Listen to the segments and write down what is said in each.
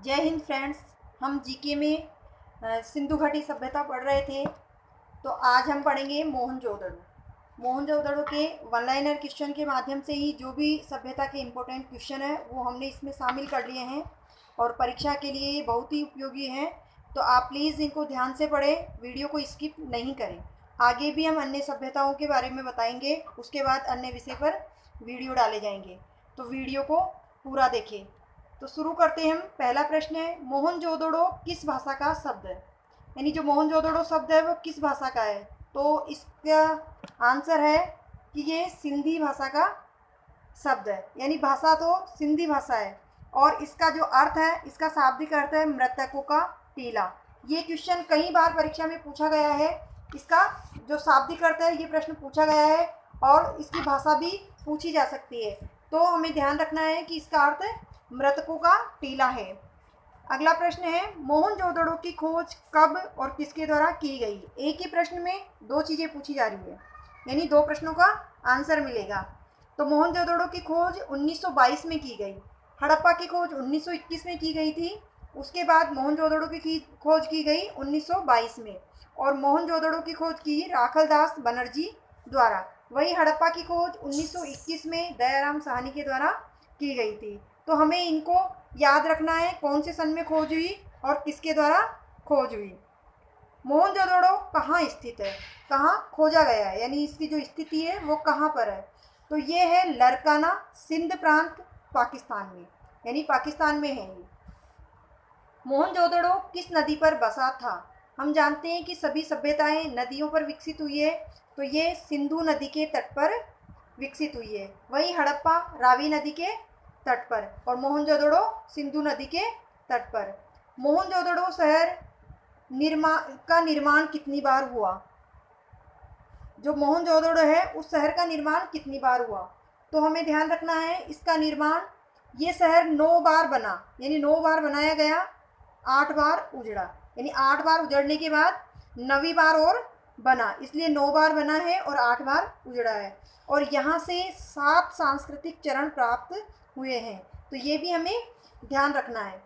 जय हिंद फ्रेंड्स। हम जीके में सिंधु घाटी सभ्यता पढ़ रहे थे। तो आज हम पढ़ेंगे मोहनजोदड़ो। मोहनजोदड़ो के वन लाइनर क्वेश्चन के माध्यम से ही जो भी सभ्यता के इम्पोर्टेंट क्वेश्चन है वो हमने इसमें शामिल कर लिए हैं और परीक्षा के लिए ये बहुत ही उपयोगी हैं। तो आप प्लीज़ इनको ध्यान से पढ़ें, वीडियो को स्किप नहीं करें। आगे भी हम अन्य सभ्यताओं के बारे में बताएंगे, उसके बाद अन्य विषय पर वीडियो डाले जाएंगे, तो वीडियो को पूरा देखें। तो शुरू करते हैं हम। पहला प्रश्न है, मोहनजोदड़ो किस भाषा का शब्द है? यानी जो मोहनजोदड़ो शब्द है वो किस भाषा का है? तो इसका आंसर है कि ये सिंधी भाषा का शब्द है। यानी भाषा तो सिंधी भाषा है और इसका जो अर्थ है, इसका शाब्दिक अर्थ है मृतकों का टीला। ये क्वेश्चन कई बार परीक्षा में पूछा गया है। इसका जो शाब्दिक अर्थ है ये प्रश्न पूछा गया है और इसकी भाषा भी पूछी जा सकती है। तो हमें ध्यान रखना है कि इसका अर्थ मृतकों का टीला है। अगला प्रश्न है, मोहनजोदड़ो की खोज कब और किसके द्वारा की गई? एक ही प्रश्न में दो चीज़ें पूछी जा रही है, यानी दो प्रश्नों का आंसर मिलेगा। तो मोहनजोदड़ो की खोज 1922 में की गई। हड़प्पा की खोज 1921 में की गई थी। उसके बाद मोहनजोदड़ो की खोज की गई 1922 में, और मोहनजोदड़ो की खोज की राखलदास बनर्जी द्वारा। वही हड़प्पा की खोज 1921 में दयाराम साहनी के द्वारा की गई थी। तो हमें इनको याद रखना है, कौन से सन में खोज हुई और किसके द्वारा खोज हुई। मोहनजोदड़ो कहाँ स्थित है, कहाँ खोजा गया है, यानी इसकी जो स्थिति है वो कहाँ पर है? तो ये है लरकाना, सिंध प्रांत, पाकिस्तान में, यानी पाकिस्तान में है ये। मोहनजोदड़ो किस नदी पर बसा था? हम जानते हैं कि सभी सभ्यताएं नदियों पर विकसित हुई है, तो ये सिंधु नदी के तट पर विकसित हुई है। वही हड़प्पा रावी नदी के तट पर और मोहनजोदड़ो सिंधु नदी के तट पर। मोहनजोदड़ो शहर निर्माण कितनी बार हुआ? जो मोहनजोदड़ो है उस शहर का निर्माण कितनी बार हुआ? तो हमें ध्यान रखना है, इसका निर्माण, ये शहर 9 बार बना, यानी 9 बार बनाया गया, 8 बार उजड़ा, यानी 8 बार उजड़ने के बाद 9वीं बार और बना, इसलिए 9 बार बना है और 8 बार उजड़ा है। और यहाँ से 7 सांस्कृतिक चरण प्राप्त हुए हैं, तो ये भी हमें ध्यान रखना है।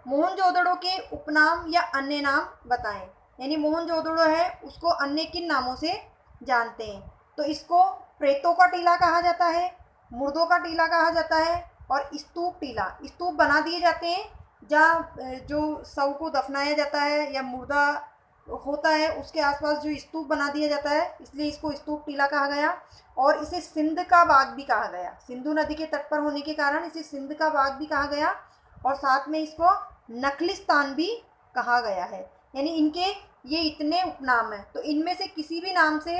मोहनजोदड़ो के उपनाम या अन्य नाम बताएं। यानी मोहनजोदड़ो है उसको अन्य किन नामों से जानते हैं? तो इसको प्रेतों का टीला कहा जाता है, मुर्दों का टीला कहा जाता है और स्तूप टीला। स्तूप बना दिए जाते हैं जहाँ जो शव को दफनाया जाता है या मुर्दा होता है उसके आसपास जो स्तूप बना दिया जाता है, इसलिए इसको स्तूप टीला कहा गया। और इसे सिंध का बाग भी कहा गया, सिंधु नदी के तट पर होने के कारण इसे सिंध का बाग भी कहा गया और साथ में इसको नखलिस्तान भी कहा गया है। यानी इनके ये इतने उपनाम हैं, तो इनमें से किसी भी नाम से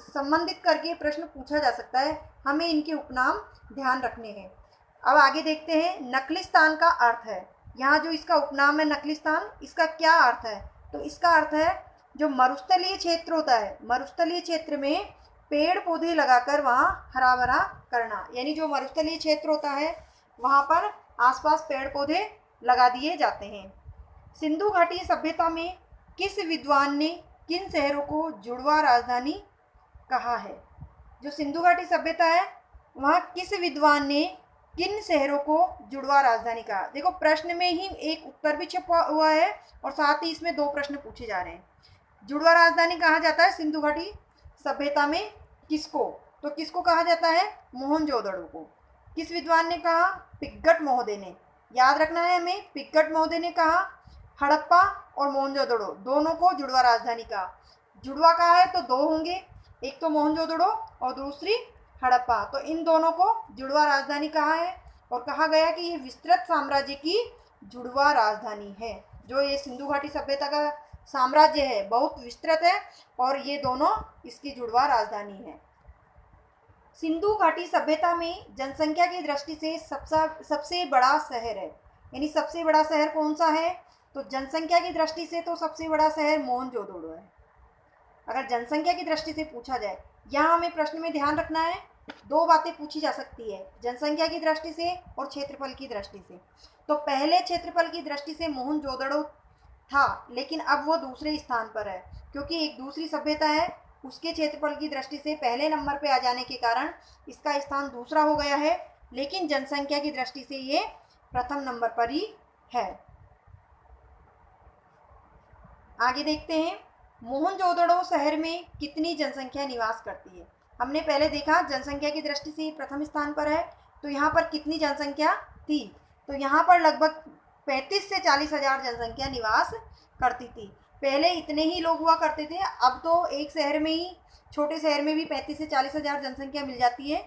संबंधित करके प्रश्न पूछा जा सकता है, हमें इनके उपनाम ध्यान रखने हैं। अब आगे देखते हैं, नखलिस्तान का अर्थ है, यहाँ जो इसका उपनाम है नखलिस्तान, इसका क्या अर्थ है? तो इसका अर्थ है जो मरुस्थलीय क्षेत्र होता है, मरुस्थलीय क्षेत्र में पेड़ पौधे लगाकर वहाँ हरा भरा करना। यानी जो मरुस्थलीय क्षेत्र होता है वहाँ पर आसपास पेड़ पौधे लगा दिए जाते हैं। सिंधु घाटी सभ्यता में किस विद्वान ने किन शहरों को जुड़वा राजधानी कहा है? जो सिंधु घाटी सभ्यता है वहाँ किस विद्वान ने किन शहरों को जुड़वा राजधानी कहा? देखो प्रश्न में ही एक उत्तर भी छपा हुआ है और साथ ही इसमें दो प्रश्न पूछे जा रहे हैं। जुड़वा राजधानी कहा जाता है सिंधु घाटी सभ्यता में किसको? तो किसको कहा जाता है? मोहनजोदड़ो को। किस विद्वान ने कहा? पिग्गट महोदय ने। याद रखना है हमें, पिग्गट महोदय ने कहा हड़प्पा और मोहनजोदड़ो दोनों को जुड़वा राजधानी कहा। जुड़वा कहा है तो दो होंगे, एक तो मोहनजोदड़ो और दूसरी हड़प्पा, तो इन दोनों को जुड़वा राजधानी कहा है और कहा गया कि ये विस्तृत साम्राज्य की जुड़वा राजधानी है। जो ये सिंधु घाटी सभ्यता का साम्राज्य है बहुत विस्तृत है और ये दोनों इसकी जुड़वा राजधानी है। सिंधु घाटी सभ्यता में जनसंख्या की दृष्टि से सबसे बड़ा शहर है, यानी सबसे बड़ा शहर कौन सा है? तो जनसंख्या की दृष्टि से तो सबसे बड़ा शहर मोहनजोदड़ो है, अगर जनसंख्या की दृष्टि से पूछा जाए। यहाँ हमें प्रश्न में ध्यान रखना है, दो बातें पूछी जा सकती है, जनसंख्या की दृष्टि से और क्षेत्रफल की दृष्टि से। तो पहले क्षेत्रफल की दृष्टि से मोहनजोदड़ो था, लेकिन अब वो दूसरे स्थान पर है क्योंकि एक दूसरी सभ्यता है, उसके क्षेत्रफल की दृष्टि से पहले नंबर पे आ जाने के कारण इसका स्थान दूसरा हो गया है। लेकिन जनसंख्या की दृष्टि से ये प्रथम नंबर पर ही है। आगे देखते हैं, मोहनजोदड़ो शहर में कितनी जनसंख्या निवास करती है। हमने पहले देखा जनसंख्या की दृष्टि से प्रथम स्थान पर है, तो यहाँ पर कितनी जनसंख्या थी, तो यहाँ पर लगभग 35 से 40 हज़ार जनसंख्या निवास करती थी। पहले इतने ही लोग हुआ करते थे, अब तो एक शहर में ही, छोटे शहर में भी 35 से 40 हज़ार जनसंख्या मिल जाती है,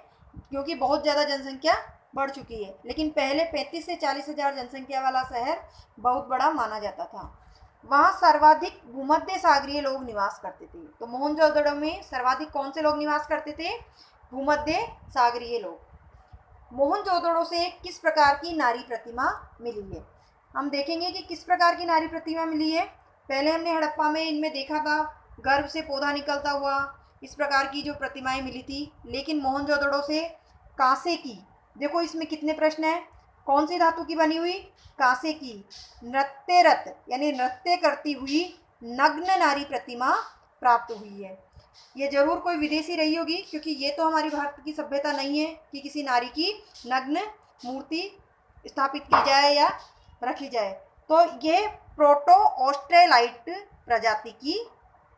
क्योंकि बहुत ज़्यादा जनसंख्या बढ़ चुकी है। लेकिन पहले 35 से 40 हज़ार जनसंख्या वाला शहर बहुत बड़ा माना जाता था। वहाँ सर्वाधिक भूमध्य सागरीय लोग निवास करते थे। तो मोहनजोदड़ो में सर्वाधिक कौन से लोग निवास करते थे? भूमध्य सागरीय लोग। मोहनजोदड़ो से किस प्रकार की नारी प्रतिमा मिली है? हम देखेंगे कि किस प्रकार की नारी प्रतिमा मिली है। पहले हमने हड़प्पा में इनमें देखा था, गर्भ से पौधा निकलता हुआ इस प्रकार की जो प्रतिमाएं मिली थी। लेकिन मोहनजोदड़ो से कांसे की, देखो इसमें कितने प्रश्न हैं। कौन सी धातु की बनी हुई? कांसे की नृत्यरत यानी नृत्य करती हुई नग्न नारी प्रतिमा प्राप्त हुई है। ये जरूर कोई विदेशी रही होगी, क्योंकि ये तो हमारी भारत की सभ्यता नहीं है कि किसी नारी की नग्न मूर्ति स्थापित की जाए या रखी जाए। तो ये प्रोटो ऑस्ट्रेलाइट प्रजाति की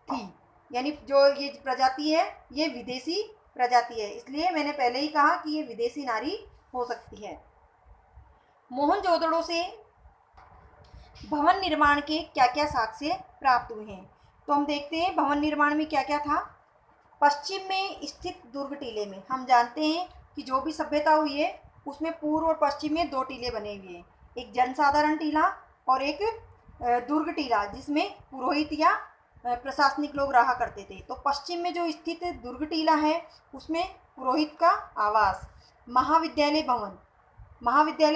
थी, यानी जो ये प्रजाति है ये विदेशी प्रजाति है, इसलिए मैंने पहले ही कहा कि ये विदेशी नारी हो सकती है। मोहनजोदड़ो से भवन निर्माण के क्या क्या साक्ष्य प्राप्त हुए हैं? तो हम देखते हैं भवन निर्माण में क्या क्या था। पश्चिम में स्थित दुर्ग टीले में, हम जानते हैं कि जो भी सभ्यता हुई है उसमें पूर्व और पश्चिम में दो टीले बने हुए हैं, एक जनसाधारण टीला और एक दुर्ग टीला, जिसमें पुरोहित या प्रशासनिक लोग रहा करते थे। तो पश्चिम में जो स्थित दुर्ग टीला है उसमें पुरोहित का आवास, महाविद्यालय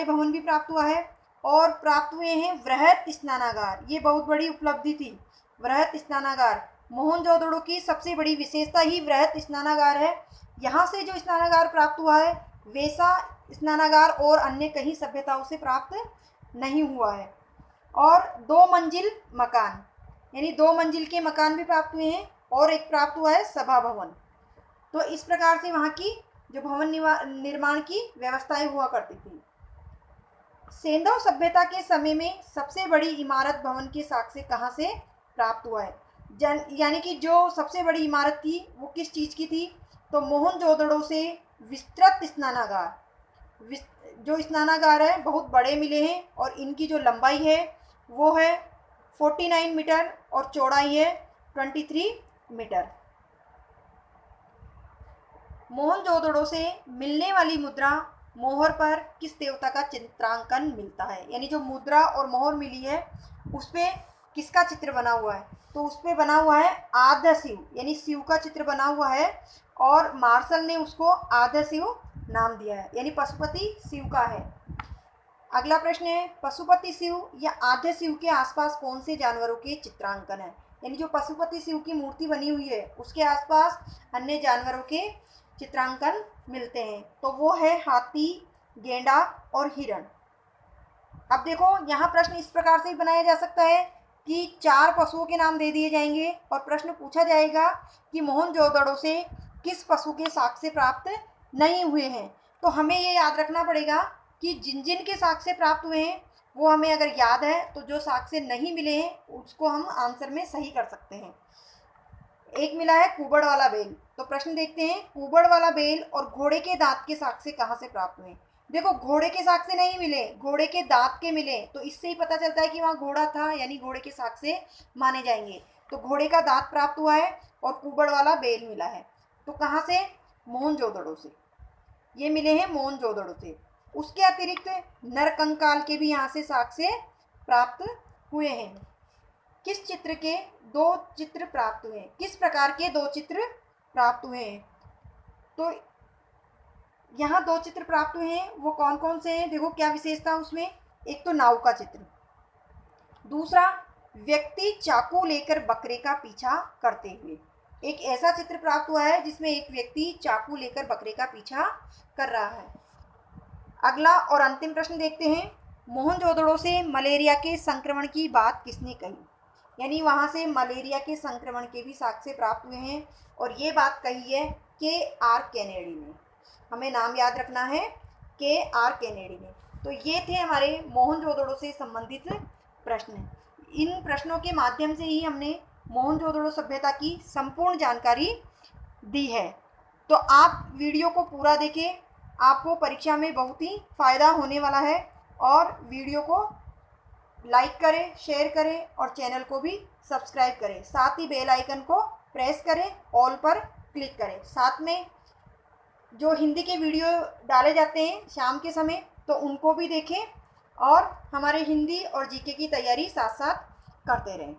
भवन भी प्राप्त हुआ है। और प्राप्त हुए हैं वृहत स्नानागार, ये बहुत बड़ी उपलब्धि थी। वृहत स्नानागार मोहनजोदड़ो की सबसे बड़ी विशेषता ही वृहत स्नानागार है। यहाँ से जो स्नानागार प्राप्त हुआ है वैसा स्नानागार और अन्य कहीं सभ्यताओं से प्राप्त नहीं हुआ है। और 2 मंजिल मकान, यानी 2 मंजिल के मकान भी प्राप्त हुए हैं, और एक प्राप्त हुआ है सभा भवन। तो इस प्रकार से वहाँ की जो भवन निर्माण की व्यवस्थाएं हुआ करती थी। सेंधव सभ्यता के समय में सबसे बड़ी इमारत भवन के साक्ष्य कहाँ से प्राप्त हुआ है? यानी कि जो सबसे बड़ी इमारत थी वो किस चीज़ की थी? तो मोहनजोदड़ो से विस्तृत स्नानागार, जो स्नानागार है बहुत बड़े मिले हैं, और इनकी जो लंबाई है वो है 49 मीटर और चौड़ाई है 23 मीटर। मोहनजोदड़ो से मिलने वाली मुद्रा मोहर पर किस देवता का चित्रांकन मिलता है? यानी जो मुद्रा और मोहर मिली है उस पर किसका चित्र बना हुआ है? तो उस पर बना हुआ है आद्य शिव, यानी शिव का चित्र बना हुआ है, और मार्शल ने उसको आद्य शिव नाम दिया है, यानी पशुपति शिव का है। अगला प्रश्न है, पशुपति शिव या आद्य शिव के आसपास कौन से जानवरों के चित्रांकन है? यानी जो पशुपति शिव की मूर्ति बनी हुई है उसके आसपास अन्य जानवरों के चित्रांकन मिलते हैं। तो वो है हाथी, गेंडा और हिरण। अब देखो यहाँ प्रश्न इस प्रकार से बनाया जा सकता है कि 4 पशुओं के नाम दे दिए जाएंगे और प्रश्न पूछा जाएगा कि मोहनजोदड़ो से किस पशु के साक्ष्य प्राप्त नहीं हुए हैं। तो हमें ये याद रखना पड़ेगा कि जिन जिन के साक्ष्य प्राप्त हुए हैं वो हमें अगर याद है, तो जो साक्ष्य नहीं मिले हैं उसको हम आंसर में सही कर सकते हैं। एक मिला है कुबड़ वाला बेल। तो प्रश्न देखते हैं, कुबड़ वाला बेल और घोड़े के दांत के साक्ष्य कहाँ से प्राप्त हुए? देखो घोड़े के साक्ष्य नहीं मिले, घोड़े के दांत के मिले, तो इससे ही पता चलता है कि वहाँ घोड़ा था, यानी घोड़े के साक्ष्य माने जाएंगे। तो घोड़े का दांत प्राप्त हुआ है और कुबड़ वाला बेल मिला है। तो कहाँ से? मोहनजोदड़ो से, ये मिले हैं मोहनजोदड़ो से। उसके अतिरिक्त नरकंकाल के भी यहाँ से साक्ष्य प्राप्त हुए हैं। किस चित्र के 2 चित्र प्राप्त हुए हैं? किस प्रकार के 2 चित्र प्राप्त हुए हैं? तो यहाँ 2 चित्र प्राप्त हुए हैं, वो कौन कौन से हैं? देखो क्या विशेषता उसमें। एक तो नाव का चित्र, दूसरा व्यक्ति चाकू लेकर बकरे का पीछा करते हुए। एक ऐसा चित्र प्राप्त हुआ है जिसमें एक व्यक्ति चाकू लेकर बकरे का पीछा कर रहा है। अगला और अंतिम प्रश्न देखते हैं, मोहनजोदड़ो से मलेरिया के संक्रमण की बात किसने कही? यानी वहाँ से मलेरिया के संक्रमण के भी साक्ष्य प्राप्त हुए हैं, और ये बात कही है के आर कैनेडी ने। हमें नाम याद रखना है, KR केनेडी ने। तो ये थे हमारे मोहनजोदड़ो से संबंधित प्रश्न। इन प्रश्नों के माध्यम से ही हमने मोहनजोदड़ो सभ्यता की संपूर्ण जानकारी दी है। तो आप वीडियो को पूरा देखें, आपको परीक्षा में बहुत ही फ़ायदा होने वाला है। और वीडियो को लाइक करें, शेयर करें और चैनल को भी सब्सक्राइब करें। साथ ही बेल आइकन को प्रेस करें, ऑल पर क्लिक करें। साथ में जो हिंदी के वीडियो डाले जाते हैं शाम के समय, तो उनको भी देखें और हमारे हिंदी और जीके की तैयारी साथ साथ करते रहें।